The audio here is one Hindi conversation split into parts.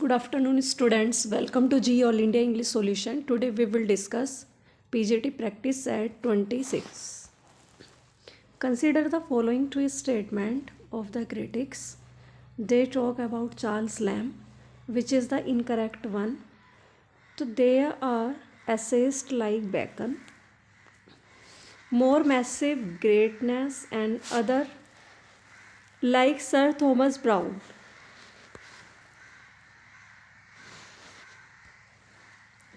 Good afternoon, students. Welcome to GE All India English Solution. Today we will discuss PGT practice set 26. Consider the following two statement of the critics. They talk about Charles Lamb, which is the incorrect one. So there are essayists like Bacon, more massive greatness, and other like Sir Thomas Browne.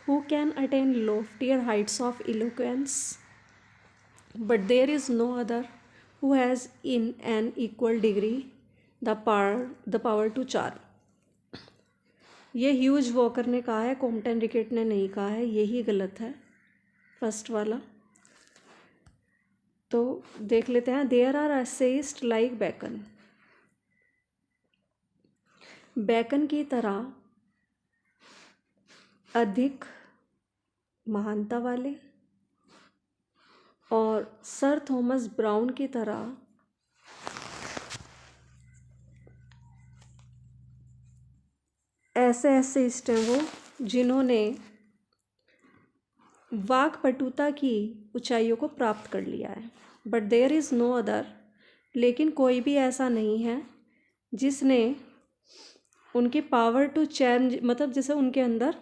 Who can attain loftier heights of eloquence, but there is no other who has in an equal degree the power to charm. ये ह्यूज वॉकर ने कहा है, कॉम्पटन रिकेट ने नहीं कहा है, यही गलत है फर्स्ट वाला। तो देख लेते हैं। There are essayists like Bacon, Bacon की तरह अधिक महानता वाले और सर थॉमस ब्राउन की तरह ऐसे एसेइस्ट हैं वो जिन्होंने वाक्पटुता की ऊंचाइयों को प्राप्त कर लिया है। But there is no other, लेकिन कोई भी ऐसा नहीं है जिसने उनकी पावर टू चेंज, मतलब जैसे उनके अंदर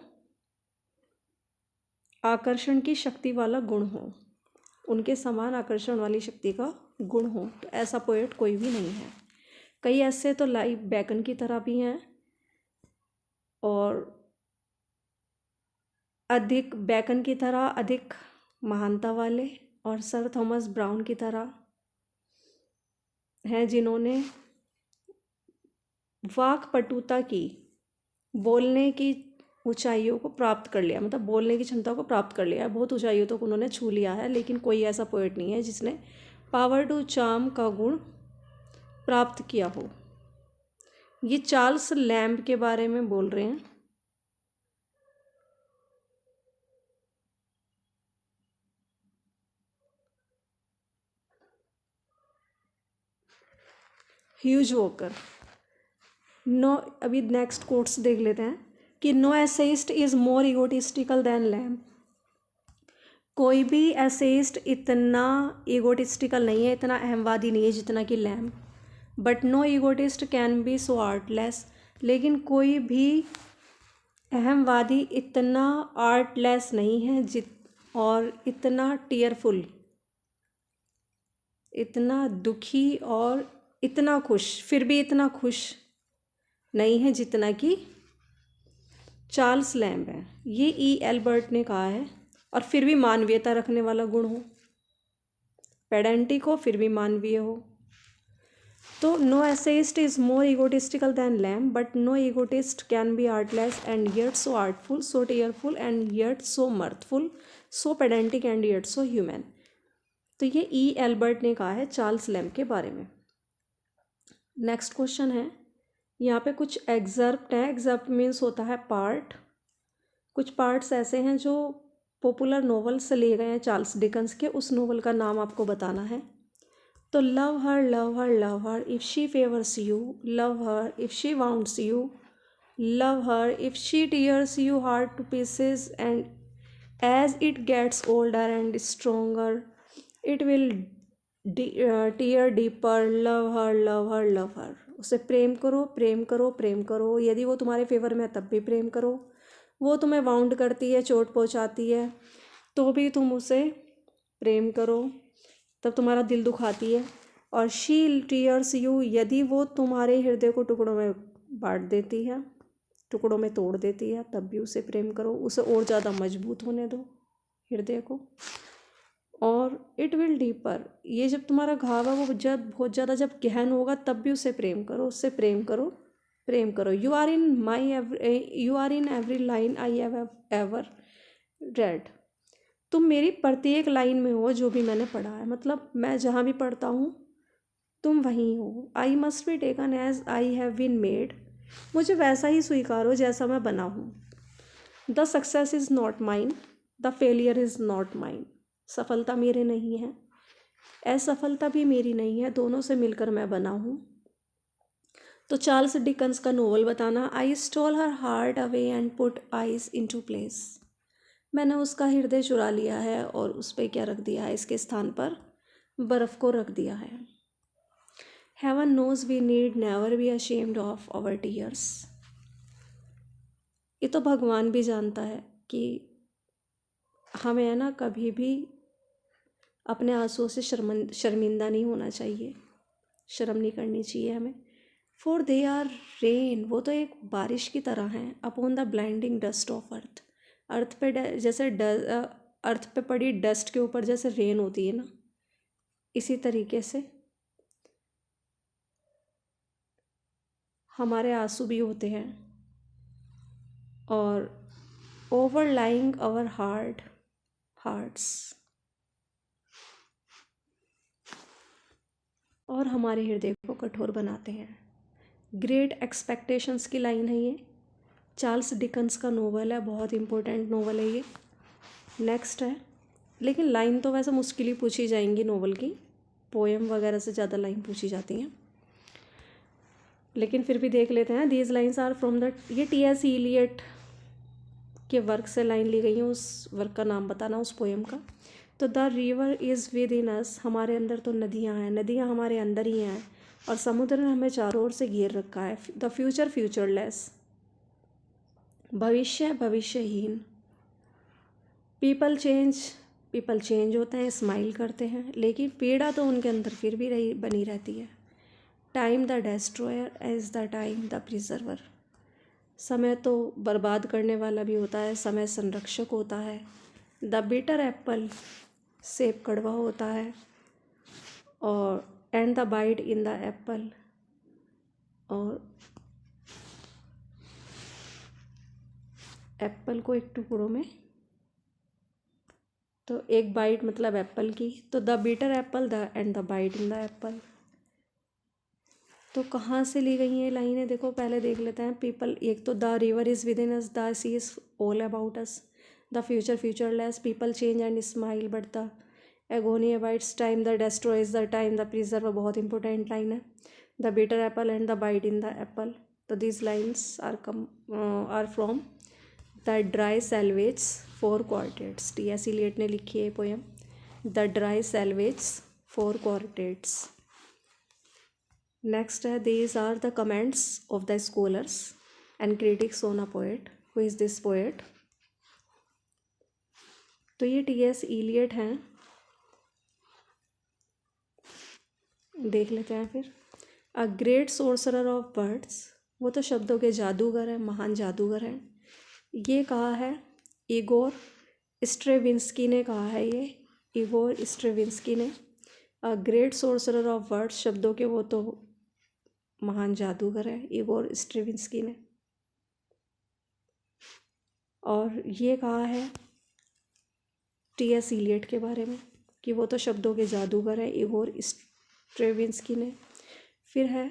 आकर्षण की शक्ति वाला गुण हो, उनके समान आकर्षण वाली शक्ति का गुण हो, तो ऐसा पोएट कोई भी नहीं है। कई ऐसे तो लाइक बैकन की तरह भी हैं और अधिक बैकन की तरह अधिक महानता वाले और सर थॉमस ब्राउन की तरह हैं जिन्होंने वाक्पटुता की, बोलने की ऊंचाइयों को प्राप्त कर लिया, मतलब बोलने की क्षमता को प्राप्त कर लिया है, बहुत ऊंचाइयों तक उन्होंने छू लिया है। लेकिन कोई ऐसा पोएट नहीं है जिसने पावर टू चार्म का गुण प्राप्त किया हो। ये चार्ल्स लैम्ब के बारे में बोल रहे हैं। Hugh Walker. नो, अभी नेक्स्ट कोट्स देख लेते हैं कि no essayist is more egotistical than Lamb. कोई भी एसेइस्ट इतना ईगोटिस्टिकल नहीं है, इतना अहमवादी नहीं है जितना कि Lamb. But no egotist can be so artless, लेकिन कोई भी अहमवादी इतना आर्टलेस नहीं है और इतना टीयरफुल, इतना दुखी और इतना खुश, फिर भी इतना खुश नहीं है जितना कि चार्ल्स लैम्ब है। ये एल्बर्ट ने कहा है। और फिर भी मानवीयता रखने वाला गुण हो, पेडेंटिक हो, फिर भी मानवीय हो। तो no essayist is more egotistical than Lamb, but no egotist can be artless and yet so artful, so tearful and yet so mirthful, so pedantic and yet so human. तो ये एल्बर्ट ने कहा है चार्ल्स लैम्ब के बारे में। नेक्स्ट क्वेश्चन है, यहाँ पे कुछ एग्जर्प्ट है। एग्जर्प्ट मीन्स होता है पार्ट। कुछ पार्ट्स ऐसे हैं जो पॉपुलर नॉवल से लिए गए हैं चार्ल्स डिकन्स के, उस नॉवल का नाम आपको बताना है। तो love her love her love her if she favours you, love her if she wants you, love her if she tears you heart to pieces, and as it gets older and stronger it will tear deeper, love her love her love her. उसे प्रेम करो, प्रेम करो, प्रेम करो। यदि वो तुम्हारे फेवर में है तब भी प्रेम करो। वो तुम्हें वाउंड करती है, चोट पहुंचाती है, तो भी तुम उसे प्रेम करो, तब तुम्हारा दिल दुखाती है। और शी टीयर्स यू, यदि वो तुम्हारे हृदय को टुकड़ों में बांट देती है, टुकड़ों में तोड़ देती है, तब भी उसे प्रेम करो। उसे और ज़्यादा मजबूत होने दो हृदय को। और इट विल डीपर, ये जब तुम्हारा घाव है वो जब बहुत ज़्यादा जब गहन होगा तब भी उसे प्रेम करो, उससे प्रेम करो, प्रेम करो। You are in every line I have ever read. तुम मेरी प्रत्येक लाइन में हो जो भी मैंने पढ़ा है, मतलब मैं जहाँ भी पढ़ता हूँ तुम वहीं हो। I must be taken as I have been made, मुझे वैसा ही स्वीकारो जैसा मैं बना हूँ। The success is not mine, the failure is not mine. सफलता मेरे नहीं है, असफलता भी मेरी नहीं है, दोनों से मिलकर मैं बना हूँ। तो चार्ल्स डिकन्स का नोवेल बताना। I stole her heart away and put eyes into place. मैंने उसका हृदय चुरा लिया है और उस पर क्या रख दिया है, इसके स्थान पर बर्फ़ को रख दिया है। Heaven knows we need never be ashamed of our tears. ये तो भगवान भी जानता है कि हमें है ना कभी भी अपने आंसुओं से शर्मिंदा नहीं होना चाहिए, शर्म नहीं करनी चाहिए हमें। फॉर दे आर रेन, वो तो एक बारिश की तरह हैं। Upon the blinding dust of earth, earth पे जैसे अर्थ पे पड़ी डस्ट के ऊपर जैसे रेन होती है ना, इसी तरीके से हमारे आंसू भी होते हैं। और ओवरलाइंग आवर हार्ट्स, और हमारे हृदय को कठोर बनाते हैं। ग्रेट एक्सपेक्टेशंस की लाइन है ये, चार्ल्स डिकन्स का नोवेल है, बहुत इम्पोर्टेंट नोवेल है ये। नेक्स्ट है, लेकिन लाइन तो वैसे मुश्किल ही पूछी जाएंगी नोवेल की, पोएम वगैरह से ज़्यादा लाइन पूछी जाती हैं, लेकिन फिर भी देख लेते हैं। These lines are from the, ये टी.एस. इलियट के वर्क से लाइन ली गई है, उस वर्क का नाम बताना, उस पोएम का। तो the river is within us, हमारे अंदर तो नदियाँ हैं, नदियाँ हमारे अंदर ही हैं, और समुद्र ने हमें चारों ओर से घेर रखा है। द फ्यूचर फ्यूचरलेस, भविष्य भविष्यहीन। पीपल चेंज होते हैं, स्माइल करते हैं, लेकिन पीड़ा तो उनके अंदर फिर भी बनी रहती है। Time the destroyer as the time the preserver, समय तो बर्बाद करने वाला भी होता है, समय संरक्षक होता है। द बिटर एप्पल, सेब कड़वा होता है, और and the bite in the apple, और एप्पल को एक टुकड़ों में, तो एक बाइट मतलब एप्पल की, तो the bitter apple the and the bite in the apple. तो कहाँ से ली गई ये लाइनें, देखो पहले देख लेते हैं। पीपल, एक तो the river is within us, the sea is all about us, the future futureless, people change and smile, but the agony abides, time the destroys time time द प्रिजर्व, बहुत इंपॉर्टेंट लाइन है। The bitter apple and the bite in the apple. तो this lines are from the Dry Salvages Four Quartets, T S. Eliot ने लिखी है poem the Dry Salvages Four Quartets. Next है, these are the comments of the scholars and critics on a poet. Who is this poet? तो ये टी.एस. इलियट हैं, देख लेते हैं फिर। A great sorcerer of words, वो तो शब्दों के जादूगर हैं, महान जादूगर हैं। ये कहा है इगोर स्ट्रेविंस्की ने कहा है, ये इगोर स्ट्रेविंस्की ने। अ ग्रेट सोर्सरर ऑफ वर्ड्स, शब्दों के वो तो महान जादूगर है इगोर स्ट्रेविंस्की ने। और ये कहा है टी.एस. इलियट के बारे में कि वो तो शब्दों के जादूगर है इगोर स्ट्रेविंस्की ने। फिर है,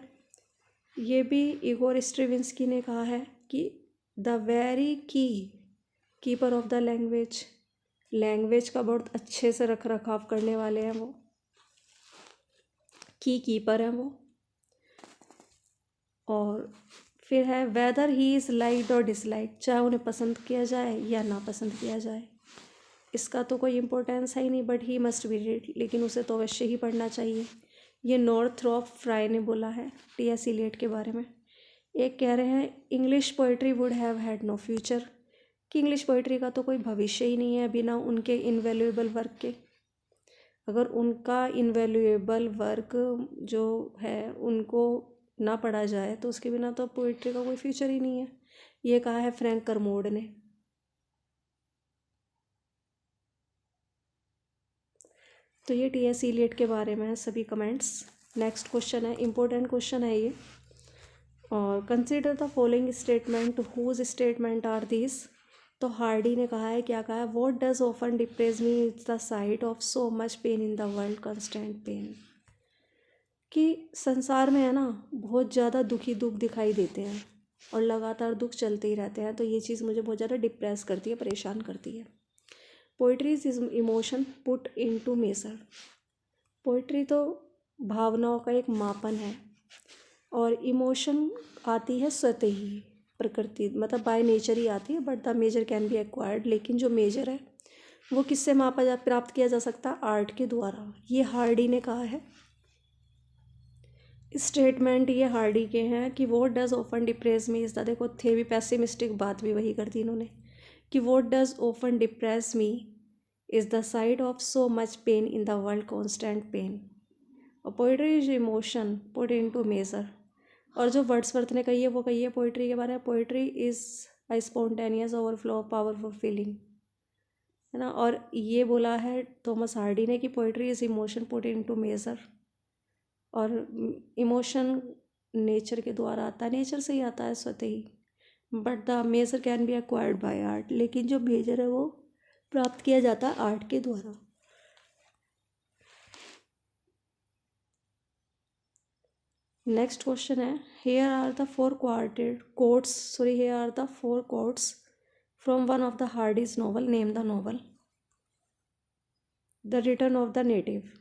ये भी इगोर स्ट्रेविंस्की ने कहा है कि the very keeper of the language का बहुत अच्छे से रख रखाव करने वाले हैं वो, कीपर हैं वो। और फिर है, वेदर ही इज़ लाइक्ड और डिसलाइक्ड, चाहे उन्हें पसंद किया जाए या ना पसंद किया जाए, इसका तो कोई इम्पोर्टेंस है ही नहीं, but he must be read, लेकिन उसे तो अवश्य ही पढ़ना चाहिए। ये नॉर्थरॉप फ्राई ने बोला है टी.एस. इलियट के बारे में। एक कह रहे हैं English poetry would have had no future, कि इंग्लिश पोइट्री का तो कोई भविष्य ही नहीं है बिना उनके इनवैल्यूएबल वर्क के। अगर उनका इनवैल्यूएबल वर्क जो है उनको ना पढ़ा जाए तो उसके बिना तो पोइट्री का कोई फ्यूचर ही नहीं है। ये कहा है फ्रैंक करमोड ने। तो ये टी.एस. इलियट के बारे में है सभी कमेंट्स। नेक्स्ट क्वेश्चन है, इंपॉर्टेंट क्वेश्चन है ये। और consider the following statement, whose statement are this. तो हार्डी ने कहा है, क्या कहा है, what does often depress me is the sight of so much pain in the world, constant pain. कि संसार में है ना बहुत ज़्यादा दुख दिखाई देते हैं और लगातार दुख चलते ही रहते हैं, तो ये चीज़ मुझे बहुत ज़्यादा डिप्रेस करती है, परेशान करती है। Poetry is emotion put into measure, poetry तो भावनाओं का एक मापन है और इमोशन आती है स्वतः ही, प्रकृति मतलब बाय नेचर ही आती है, but the measure can be acquired. लेकिन जो मेजर है वो किससे मापा जा प्राप्त किया जा सकता है? आर्ट के द्वारा। ये हार्डी ने कहा है। स्टेटमेंट ये हार्डी के हैं कि what does often depress me is the, देखो थे भी पैसिमिस्टिक, बात भी वही कर दी इन्होंने कि what does often depress me is the sight of so much pain in the world, constant pain. और poetry is emotion put into measure. और जो वर्ड्सवर्थ ने कही है वो कही है पोइट्री के बारे में, poetry is a spontaneous overflow of powerful feeling, है ना। और ये बोला है थॉमस हार्डी ने कि poetry is emotion put into measure. और इमोशन नेचर के द्वारा आता है, नेचर से ही आता है स्वतः ही, but the measure can be acquired by art. लेकिन जो मेजर है वो प्राप्त किया जाता है आर्ट के द्वारा। नेक्स्ट क्वेश्चन है, here are the four quotes from one of the Hardy's novel, name the novel. The return of the native.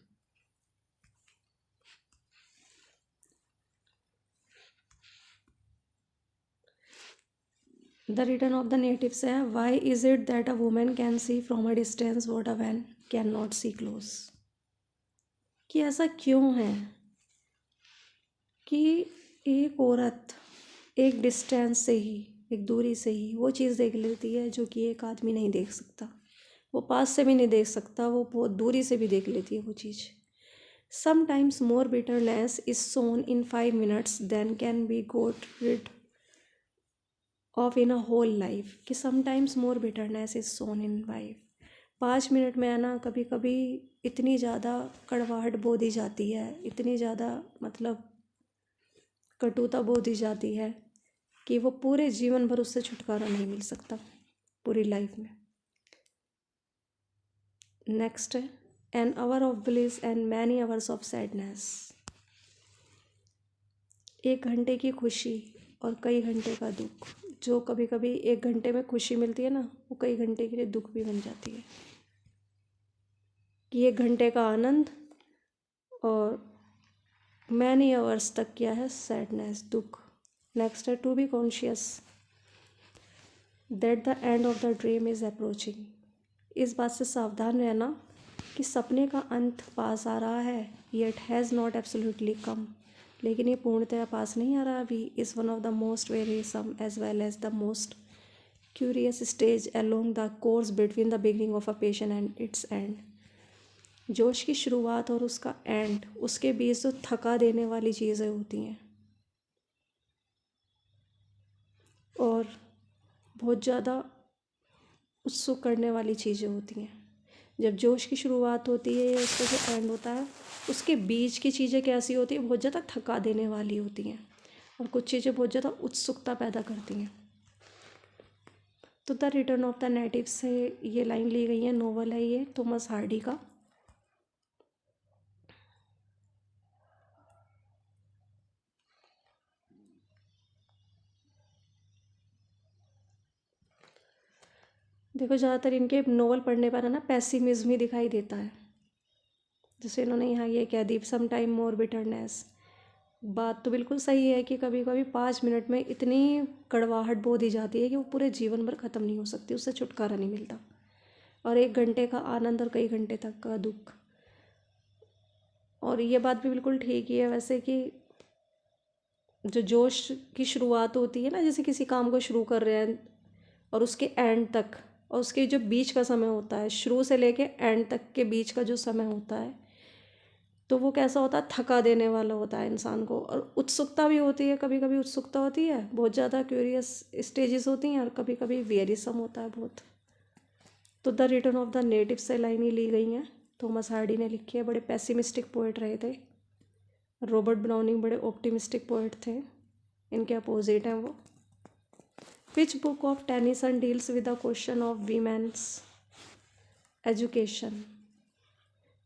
The return of the native से है, why is it that a woman can see from a distance what a man can not see close. कि ऐसा क्यों है कि एक औरत एक डिस्टेंस से ही, एक दूरी से ही वो चीज़ देख लेती है जो कि एक आदमी नहीं देख सकता। वो पास से भी नहीं देख सकता, वो बहुत दूरी से भी देख लेती है वो चीज़। Sometimes more bitterness is sown in 5 minutes than can be got rid of in a whole life. कि sometimes more bitterness is sown in 5 minute में है ना, कभी कभी इतनी ज़्यादा कड़वाहट बो दी जाती है, इतनी ज़्यादा मतलब कटुता बो दी जाती है कि वो पूरे जीवन भर उससे छुटकारा नहीं मिल सकता, पूरी लाइफ में। नेक्स्ट है, an hour of bliss and many hours of sadness. 1 घंटे की खुशी और कई घंटे का दुख। जो कभी कभी 1 घंटे में खुशी मिलती है ना, वो कई घंटे के लिए दुख भी बन जाती है। कि 1 घंटे का आनंद और मैनी आवर्स तक क्या है? सैडनेस, दुख। नेक्स्ट है, to be conscious that the end of the dream is approaching. इस बात से सावधान रहना कि सपने का अंत पास आ रहा है, yet has not absolutely come, लेकिन ये पूर्णतः पास नहीं आ रहा अभी। Is one of the most wearisome as well as the most curious stage along the course between the beginning of a passion and its end. जोश की शुरुआत और उसका एंड, उसके बीच जो थका देने वाली चीज़ें होती हैं और बहुत ज़्यादा उत्सुक करने वाली चीज़ें होती हैं। जब जोश की शुरुआत होती है या उसका जो एंड होता है, उसके बीच की चीज़ें कैसी होती हैं? बहुत ज़्यादा थका देने वाली होती हैं, और कुछ चीज़ें बहुत ज़्यादा उत्सुकता पैदा करती हैं। तो the return of the native से ये लाइन ली गई है, नोवेल है ये थॉमस हार्डी का। देखो ज़्यादातर इनके नोवेल पढ़ने पर है ना पैसिमिज्म ही दिखाई देता है। जैसे इन्होंने यहाँ ये कह दी, सम टाइम मोर बिटरनेस। बात तो बिल्कुल सही है कि कभी कभी 5 मिनट में इतनी कड़वाहट बो दी जाती है कि वो पूरे जीवन भर ख़त्म नहीं हो सकती, उससे छुटकारा नहीं मिलता। और 1 घंटे का आनंद और कई घंटे तक का दुख। और ये बात भी बिल्कुल ठीक ही है वैसे कि जो जोश की शुरुआत होती है ना, जैसे किसी काम को शुरू कर रहे हैं और उसके एंड तक, और उसके जो बीच का समय होता है, शुरू से लेके एंड तक के बीच का जो समय होता है, तो वो कैसा होता है? थका देने वाला होता है इंसान को। और उत्सुकता भी होती है, कभी कभी उत्सुकता होती है, बहुत ज़्यादा क्यूरियस स्टेजेस होती हैं, और कभी कभी वेरिसम होता है बहुत। तो the return of the native से लाइन ही ली गई हैं, थॉमस हार्डी ने लिखी है। बड़े पैसिमिस्टिक पोइट रहे थे। रॉबर्ट ब्राउनिंग बड़े ऑप्टिमिस्टिक पोइट थे, इनके अपोजिट हैं वो। Which book of Tennyson deals with the question of women's education.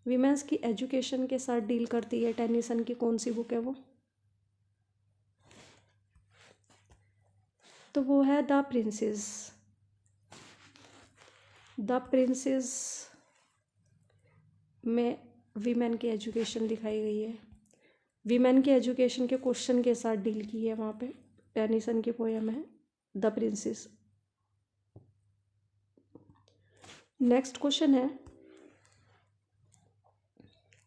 Women's की एजुकेशन के साथ डील करती है टेनिसन की कौन सी बुक है वो? तो वो है द प्रिंसेस। द प्रिंसेस में वीमेन की एजुकेशन दिखाई गई है। वीमेन के एजुकेशन के क्वेश्चन के साथ डील की है वहाँ पे। टेनिसन की पोयम है द प्रिंसेस। नेक्स्ट क्वेश्चन है,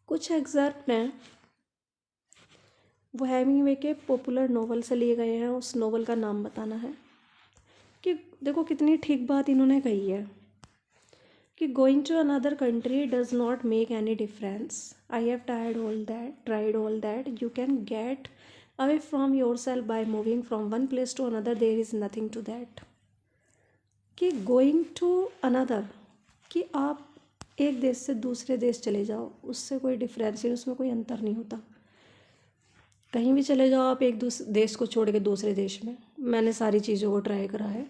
कुछ एग्जर्प्ट हैं वो हेमिंगवे के पॉपुलर नोवेल से लिए गए हैं, उस नोवेल का नाम बताना है। कि देखो कितनी ठीक बात इन्होंने कही है कि going to another country does not make any difference, I have tried all that, you can get away from yourself by moving from one place to another, there is nothing to that. कि गोइंग टू अनदर, कि आप एक देश से दूसरे देश चले जाओ, उससे कोई डिफरेंस नहीं, उसमें कोई अंतर नहीं होता। कहीं भी चले जाओ आप एक देश को छोड़ के दूसरे देश में, मैंने सारी चीज़ों को ट्राई करा है।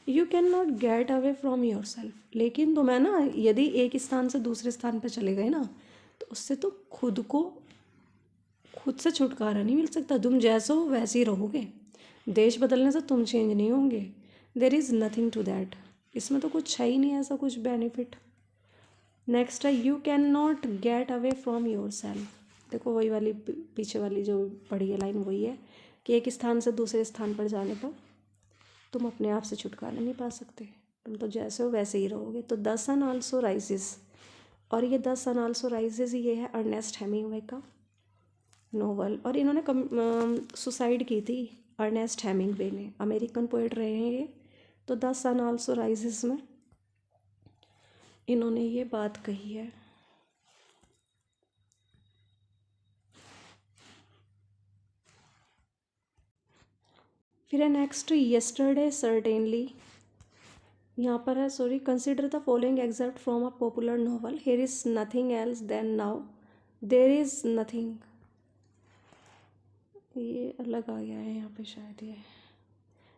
You can not get away from your self, लेकिन तुम्हें ना यदि एक स्थान से दूसरे स्थान पर चले गए ना, तो उससे तो खुद से छुटकारा नहीं मिल सकता। तुम जैसे हो वैसे ही रहोगे, देश बदलने से तुम चेंज नहीं होंगे। There is nothing to that, इसमें तो कुछ है ही नहीं ऐसा कुछ बेनिफिट। नेक्स्ट है, you can not get away from yourself. देखो वही वाली पीछे वाली जो पढ़ी है लाइन वही है कि एक स्थान से दूसरे स्थान पर जाने पर तुम अपने आप से छुटकारा नहीं पा सकते, तुम तो जैसे हो वैसे ही रहोगे। तो द सन आल्सो राइजेस, और ये द सन आल्सो राइजेस ये है अर्नेस्ट हेमिंगवे का नोवेल। और इन्होंने सुसाइड की थी अर्नेस्ट हेमिंगवे ने, अमेरिकन पोएट रहे हैं ये। तो द सन आल्सो राइजेस में इन्होंने ये बात कही है। फिर है नेक्स्ट, येस्टरडे सर्टेनली, यहाँ पर है sorry, consider the following extract from a popular novel, here is nothing else than now there is nothing. ये अलग आ गया है यहाँ पे शायद ये।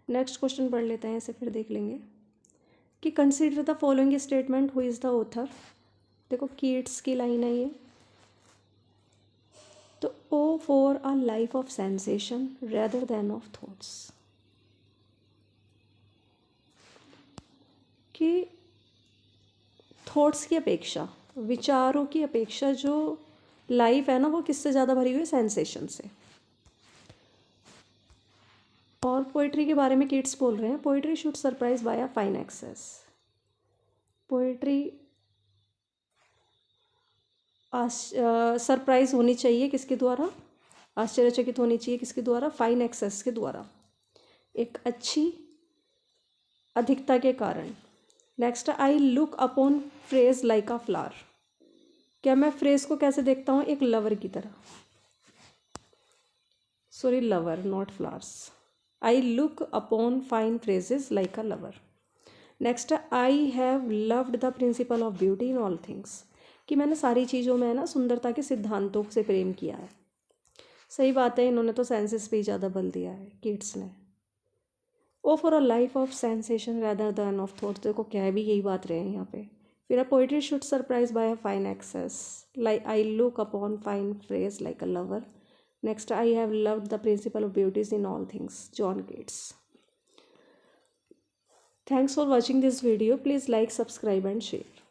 नेक्स्ट क्वेश्चन पढ़ लेते हैं, इसे फिर देख लेंगे। कि consider the following statement, who is the author. देखो कीट्स की लाइन है ये। तो O for a life of sensation rather than of thoughts, कि थॉट्स की अपेक्षा, विचारों की अपेक्षा जो लाइफ है ना वो किससे ज़्यादा भरी हुई है, सेंसेशन से। और पोइट्री के बारे में किड्स बोल रहे हैं, poetry should surprise by a fine excess. Poetry surprise होनी चाहिए किसके द्वारा, आश्चर्यचकित होनी चाहिए किसके द्वारा, फाइन एक्सेस के द्वारा, एक अच्छी अधिकता के कारण। नेक्स्ट, आई लुक अपॉन फ्रेज लाइक अ फ्लावर, क्या मैं फ्रेज को कैसे देखता हूँ, एक लवर की तरह, sorry lover not flowers. I look upon fine phrases like a lover. Next, I have loved the principle of beauty in all things, कि मैंने सारी चीज़ों में ना सुंदरता के सिद्धांतों से प्रेम किया है। सही बात है, इन्होंने तो सेंसेस पे ही ज़्यादा बल दिया है किड्स ने। O for a life of sensation rather than of thoughts, देखो कह भी यही बात रहे हैं यहाँ पे। फिर a poetry should surprise by a fine excess, like I look upon fine phrase like a lover. Next, I have loved the principle of beauties in all things, John Keats. Thanks for watching this video. Please like, subscribe and share.